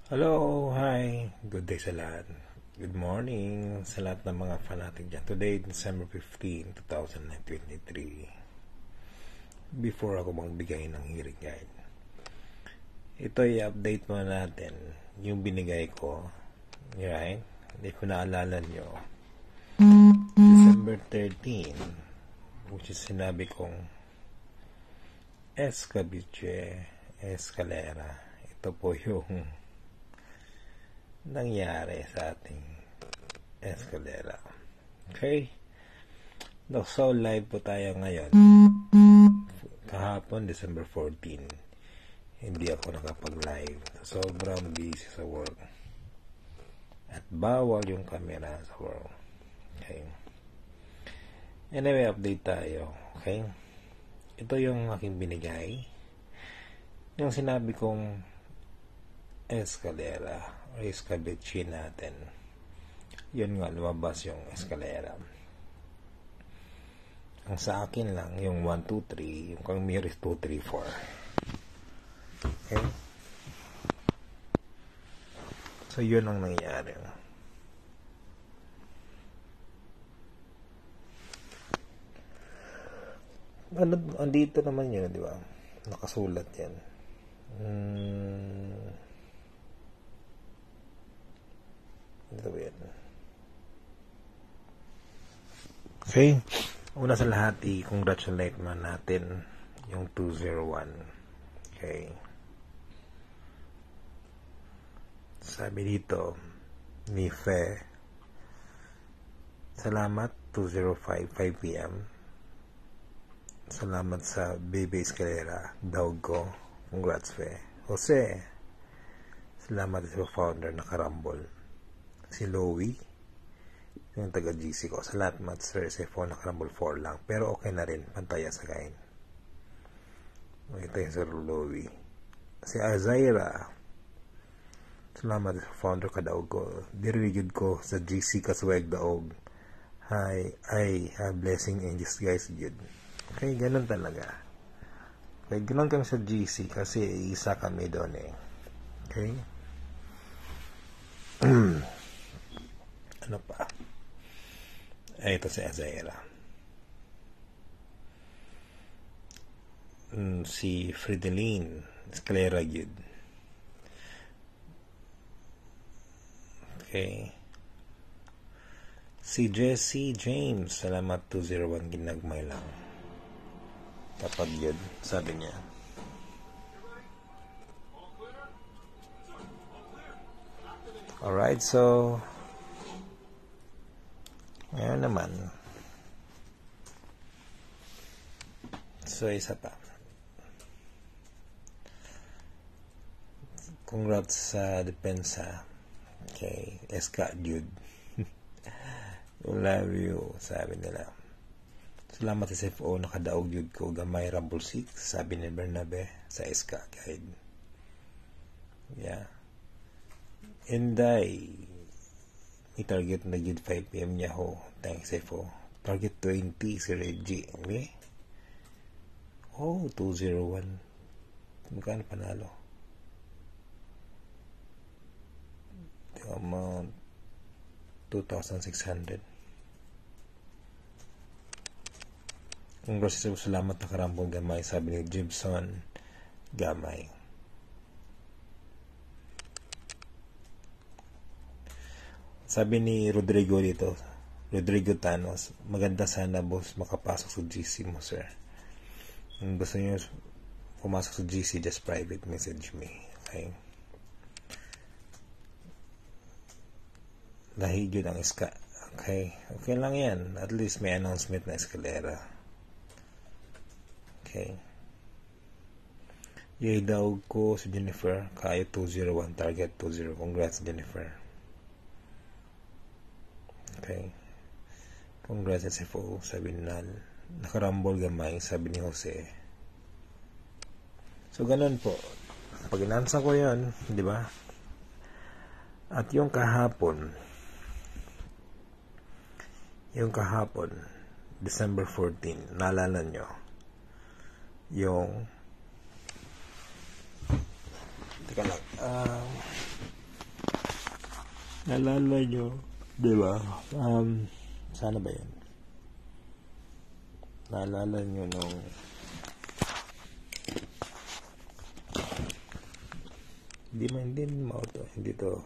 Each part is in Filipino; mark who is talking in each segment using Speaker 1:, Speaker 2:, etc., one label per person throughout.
Speaker 1: Hello, hi, good day sa lahat. Good morning sa lahat ng mga fanatic dyan. Today, December 15, 2023. Before ako magbigay ng hearing guide, ito i-update mo natin yung binigay ko. Right? Hindi ko naalala nyo. December 13, which is sinabi kong Escabiche Escalera. Ito po yung nangyari sa ating escalera. Okay? So, live po tayo ngayon. Kahapon, December 14, hindi ako nakapag-live. Sobrang busy sa work. At bawal yung camera sa work. Okay? Anyway, update tayo. Okay? Ito yung aking binigay. Yung sinabi kong escalera. Escabeche natin. Yun nga, lumabas yung escalera. Ang sa akin lang, yung 1, 2, 3, yung kang mirror is 2, 3, 4. Okay? So, yun ang nangyari. Andito naman yun, di ba? Nakasulat yan. Okay, una sa lahat i-congratulate man natin yung 201. Okay, sabi dito ni Fe, salamat 205 5 p.m. Salamat sa Baby Escalera Daog ko, congrats Fe. Jose, salamat sa founder na Karambol. Si Lowy, yung taga GC ko. Salamat sir, SFO na Karambol 4 lang. Pero okay na rin, pantaya sa kain. Ito yung Sir Lowy. Si Azaira, salamat sa founder ka daog ko. Dirigid ko sa GC kaswag daog. Hi, I have blessing in disguise Jud. Okay, ganun talaga. Okay, ganun kami sa GC kasi isa kami doon eh. Okay? Ano pa? Ito si Azaira. Si Frideline Escalera Gid. Okay. Si Jesse James, salamat 201 ginagmay lang. Kapag yun, sabi niya. Alright, so ngayon naman, so isa pa, congrats sa depensa kay Eska Dude. Love you, sabi nila. Salamat sa SFO nakadaog Dude ko gamay Rumble 6, sabi ni Bernabe sa Eska guide. Yeah, Inday, may target na Jud 5 p.m. niya ho. Thanks, Efo. Target 20 si Reggie. Okay? Oh, 201. Magkano panalo? The amount 2,600. Congrats, salamat na Karambol gamay, sabi ni Gibson gamay. Sabi ni Rodrigo dito, Rodrigo Tanos, maganda sana boss makapasok sa GC mo sir. Kung gusto nyo pumasok sa GC, just private message me. Okay? Dahil yun ang iska. Okay? Okay lang yan. At least may announcement na escalera. Okay? Yay daw ko si Jennifer, kaya 201, target 20. Congrats Jennifer. Okay. Congrats SFO, sabi ni Nal. Nakarambol gamay, sabi ni Jose. So, ganun po. Pag inansa ko yun, di ba? At yung kahapon, December 14, naalala nyo, yung teka lang, Naalala nyo, di ba? Sana ba yun? Naalala nyo nung hindi to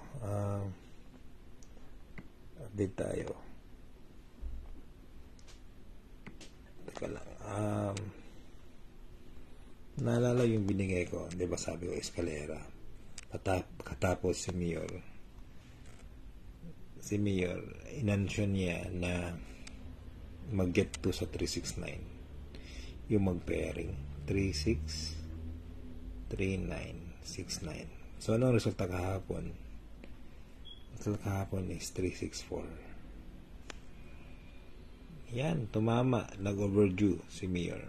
Speaker 1: update tayo. Teka lang. Naalala yung binigay ko, di ba sabi ko eskalera. Katapos si Mayor, inansyon niya na mag-get to sa 369. Yung mag-pairing. 363969. So, anong resulta kahapon? Resulta kahapon is 364. Yan, tumama. Nag-overdue si Mayor.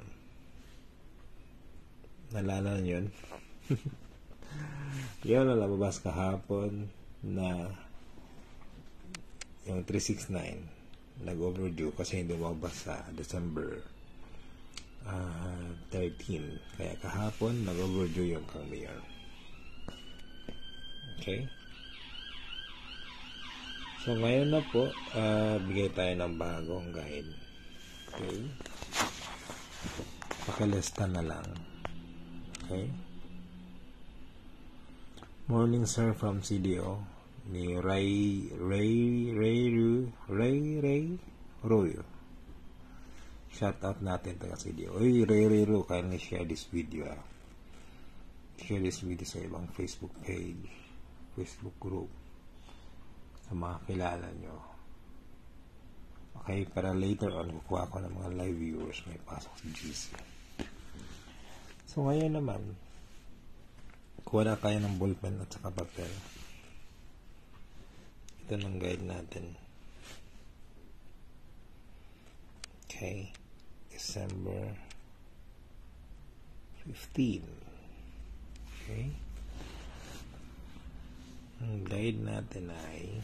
Speaker 1: Nalala nyo yun? Yun, nalabas kahapon na yung 369 nag-overdue kasi hindi lumabas sa December 13. Kaya kahapon nag-overdue yung kang Mayor. Okay? So ngayon na po, bigay tayo ng bagong guide. Okay? Pakilista na lang. Okay? Morning sir from CDO ni Ray Royo. Shout out natin taga CDO. Ray Ro, kindly share this video. Share this video sa ibang Facebook page, Facebook group, sa mga kilala nyo. Okay, para later on kukuha ko ng mga live viewers may pasok sa GC. So ngayon naman, kuha na tayo ng ballpen at saka papel. Ito ng guide natin. Okay, December 15. Okay, ang guide natin ay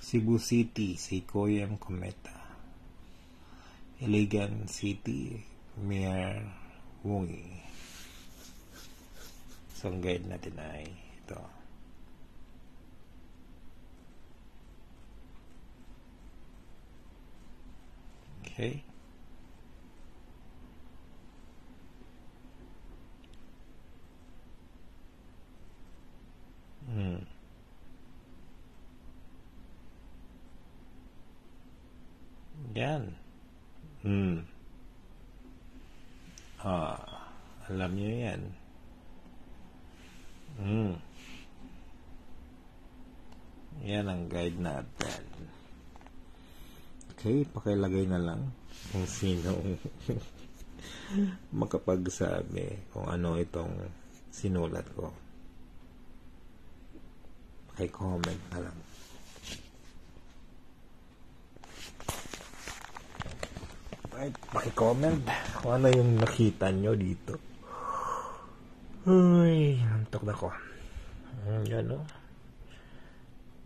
Speaker 1: Cebu City, Sequoiam Cometa. Iligan City, Mayor Wongi. So, ang guide natin ay ito. Okay. Yan. Alam nyo yan. Yan ang guide natin. Okay, pakilagay na lang kung sino makapagsabi kung ano itong sinulat ko. Paki-comment na lang. Right, paki-comment kung ano yung nakita nyo dito. Uy, nantok na ko. Yan o.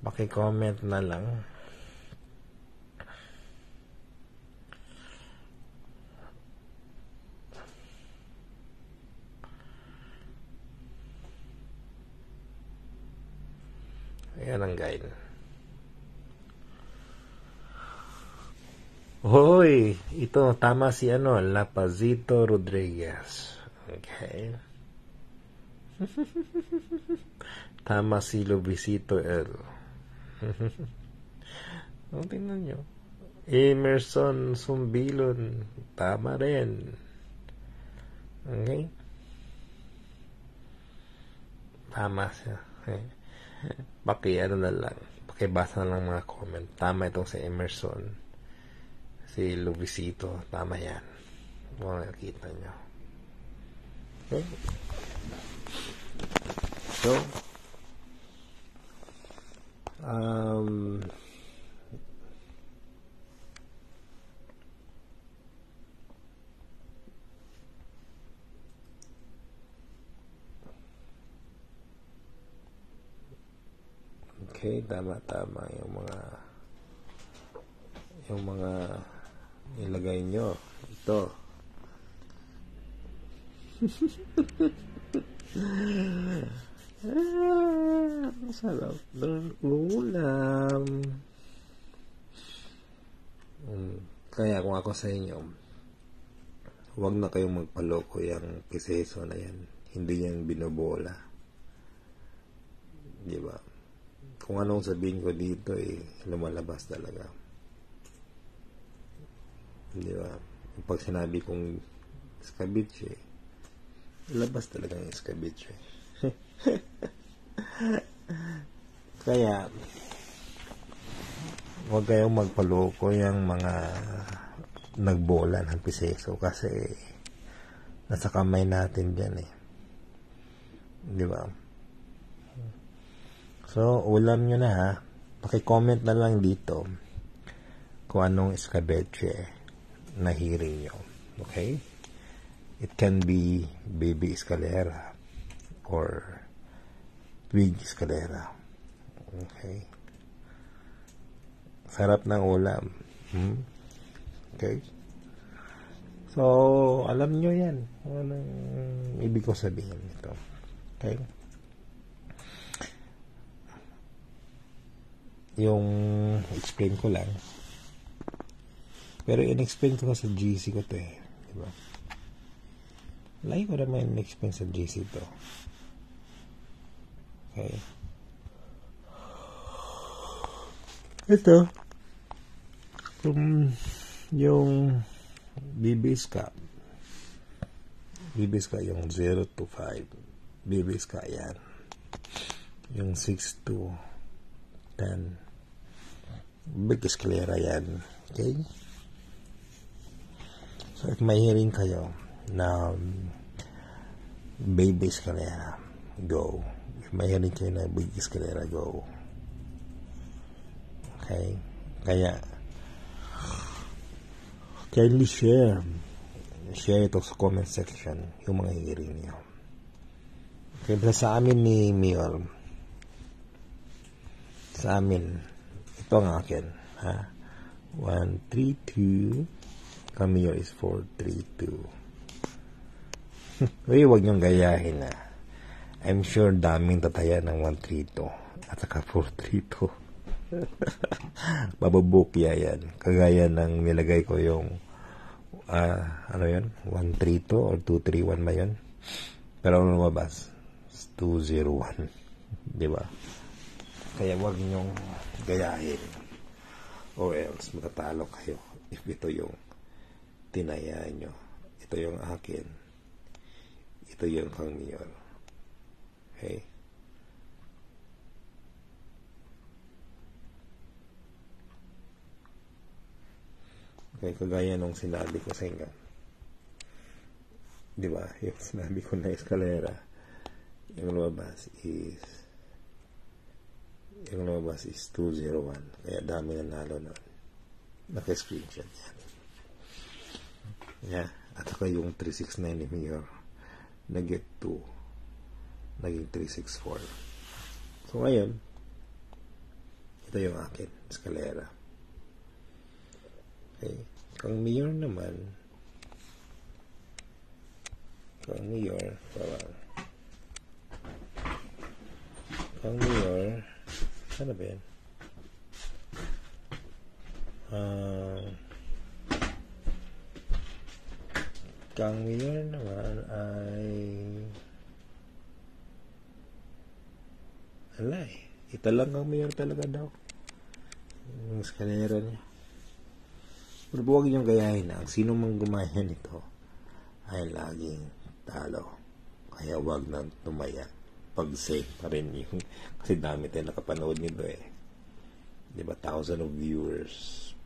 Speaker 1: Paki-comment na lang. Ayan ang guide. Hoy, ito tama si Lapazito Rodriguez. Okay. Tama si Lubisito L. Tingnan nyo. Emerson Sumbilon, tama rin. Okay. Tama siya. Okay. Na lang. Pakibasa na lang mga comment. Tama itong si Emerson. Si Lubisito, tama yan. Kung nakikita nyo. Okay. So, Um, okay, tama yung mga ilagay nyo. Ito. Masarap ng ulam. Kaya kung ako sa inyo, huwag na kayong magpaloko yung piseso na yan. Hindi yan binobola. Diba? Kung anong sabihin ko dito, lumalabas talaga. Diba? Pag sinabi kong escabeche, labas talaga yung escabeche. Kaya, huwag kayong magpaloko yung mga nagbola ng piseso kasi nasa kamay natin dyan diba? So, ulam nyo na ha. Paki-comment na lang dito kung anong escabeche na hiring nyo. Okay? It can be baby escalera or twig escalera. Okay? Sarap ng ulam. Okay? So, alam nyo yan. Anong ibig ko sabihin ito. Okay? Yung explain ko lang. Pero in-explain ko sa GC ko to diba? Lagi ko naman in-explain sa GC to. Okay? Ito. Yung BBSCA yung 0 to 5 BBSCA yan. Yung 6 to 10 big escalera yan. Okay? So if may hearing kayo na baby escalera, go. If may hearing kayo na big escalera, go. Okay? Kaya kindly share ito sa comment section yung mga hearing niyo. Okay, sa amin ni Mayor, sa amin ito ang akin ha, 132 Camille is 432. Uy, huwag niyong gayahin na. I'm sure daming tataya ng 132 at saka 432. Bababukya yan. Kagaya ng nilagay ko yung ano yun? 132 or 231 ba yun? Pero ano lumabas? 201. Diba? Kaya huwag niyong gayahin or else matatalo kayo if ito yung tinaya nyo. Ito yung akin. Ito yung kang Mayor. Okay? Okay, kagaya nung sinabi ko sa inyo. Di ba? Yung sinabi ko na eskalera, yung lumabas is 201. Kaya dami na nalo nun. Naka-screenshot yan. Yeah. At saka yung 369 ni Mayor, nag-get 2. Naging 364. So ngayon, ito yung akin, eskalera. Okay. Kang Mayor naman, Kang Mayor, ano ba yan? Kang Mayor naman ay ito lang ang Mayor talaga daw. Yung eskalera niya. Pero huwag niyong gayahin na. Sino mang gumaya nito ay laging talo. Kaya huwag nang tumaya. Pag-safe pa rin yung kasi dami tayo nakapanood nito Diba? 1,000 of viewers,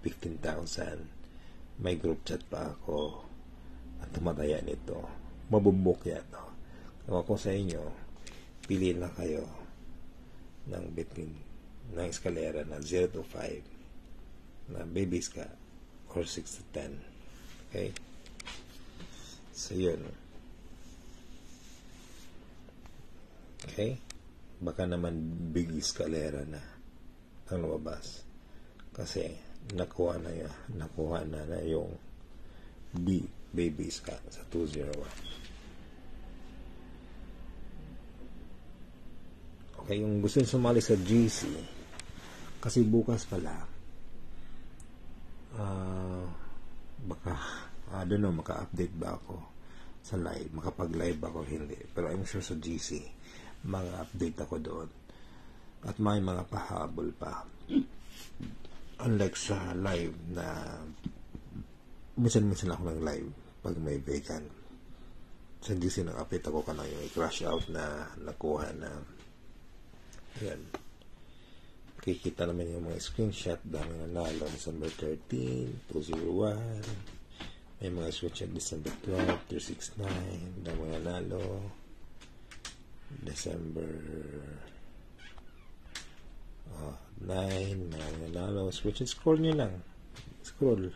Speaker 1: 15,000. May group chat pa ako at tumataya nito. Mabubok yan Kung ako sa inyo, piliin lang kayo ng between ng eskalera na 0 to 5 na babies ka or 6 to 10. Okay? So, yun. Okay? Baka naman big eskalera na ang lumabas. Kasi, nakuha na yung babies ka sa 201. Okay, yung gusto nyo sumali sa GC, kasi bukas pala, baka, I don't know, maka-update ba ako sa live, makapag-live ako, hindi. Pero I'm sure sa GC, mga-update ako doon. At may mga pahabol pa. Unlike sa live na, minsan-minsan ako ng live pag may vacant. Sa GC, nag-update ako kanang yung i-crash out na nakuha na. Yan. Kikita naman yung mga screenshot dahil nanalo December 13, 201. May mga screenshot December 12, 369. Dahil mga nanalo December 9. Mga nanalo screenshot. Scroll nyo lang. Scroll.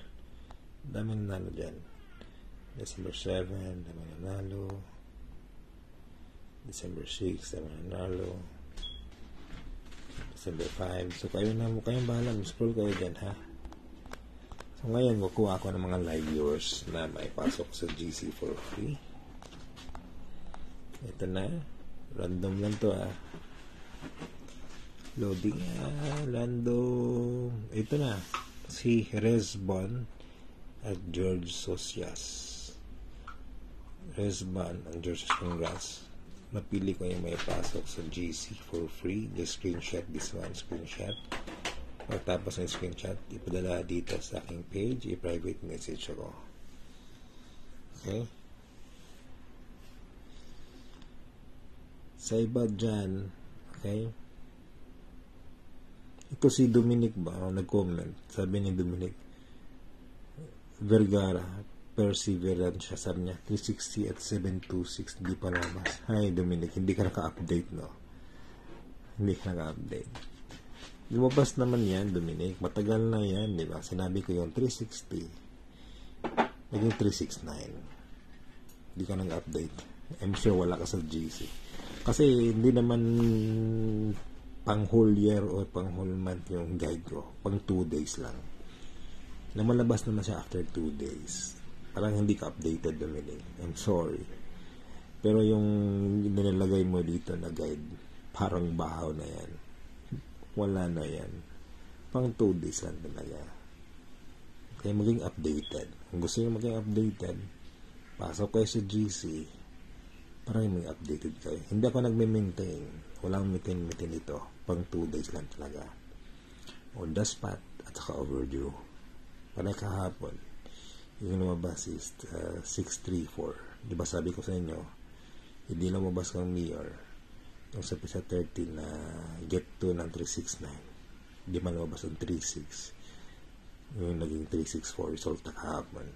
Speaker 1: Dami nanalo dyan. December 7. Dami nanalo. December 6. Dami nanalo. December 5. So, kayong bahala. Scroll kayo dyan, ha? So, ngayon, kukuha ako ng mga live viewers na may pasok sa GC for free. Ito na. Random lang to, ha? Loading, random. Ito na. Si Rezbon at George Socias. Rezbon and George Socias, congrats. Napili ko yung may pasok sa GC for free. Just screenshot this one, screenshot. Pagtapos ng screenshot, ipadala dito sa aking page, i-private message ako. Okay? Sa iba dyan, okay? Ito si Dominic ba? Nag-comment. Sabi ni Dominic Vergara, perseverance siya, sabi niya 360 at 726 di pa labas. Hi Dominic, hindi ka naka-update, no? Hindi ka naka-update. Lumabas naman yan, Dominic, matagal na yan, di ba? Sinabi ko yung 360 naging 369. Hindi ka naka-update. I'm sure wala ka sa GC kasi hindi naman pang whole year or pang whole month yung guide ko, pang 2 days lang. Lumalabas naman siya after 2 days. Parang hindi ka updated, Dominic. I'm sorry. Pero yung nilalagay mo dito na guide, parang bahaw na yan. Wala na yan. Pang 2 days lang talaga. Kaya maging updated. Kung gusto nyo maging updated, pasok kayo sa GC, parang maging updated kayo. Hindi ako nagme-maintain. Walang maintain ito. Pang 2 days lang talaga. On the spot at saka overdue. Parang kahapon, yung lumabas is 634. Diba sabi ko sa inyo, hindi lumabas kang mayor yung sa PISA 13 na get to ng 369. Hindi man lumabas ang 36. Yung naging 364 result na kahapon.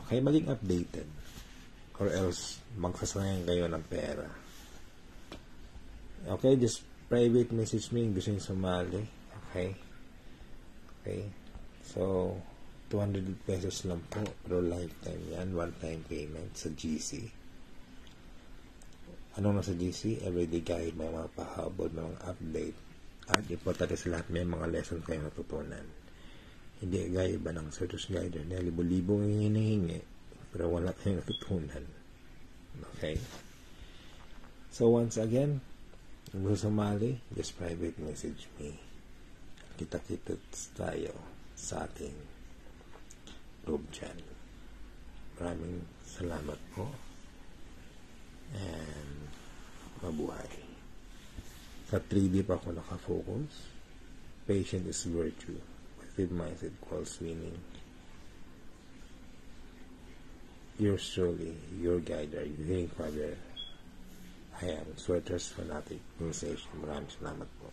Speaker 1: Okay, maging updated. Or else, magkasangayan kayo ng pera. Okay, just private message me. Gusto nyo sumali. Okay. Okay. So, 200 pesos lang po. Pero lifetime yan. One-time payment sa GC. Ano na sa GC? Everyday guide. May mga pahabol, may mga update. At importante sa lahat, may mga lesson kayo natutunan. Hindi gaya ba ng Certus Guider na libo-libong hinihingi pero wala kayong natutunan. Okay? So, once again, kung gusto sumali, just private message me. Kita-kita tayo sa ating group dyan. Maraming salamat po. And mabuhay. Sa 3D pa ako nakafocus. Patient is virtue. With mindset equals winning. Yours truly, your guide, your healing father. I am Sweaters Fanatic Organization. Maraming salamat po.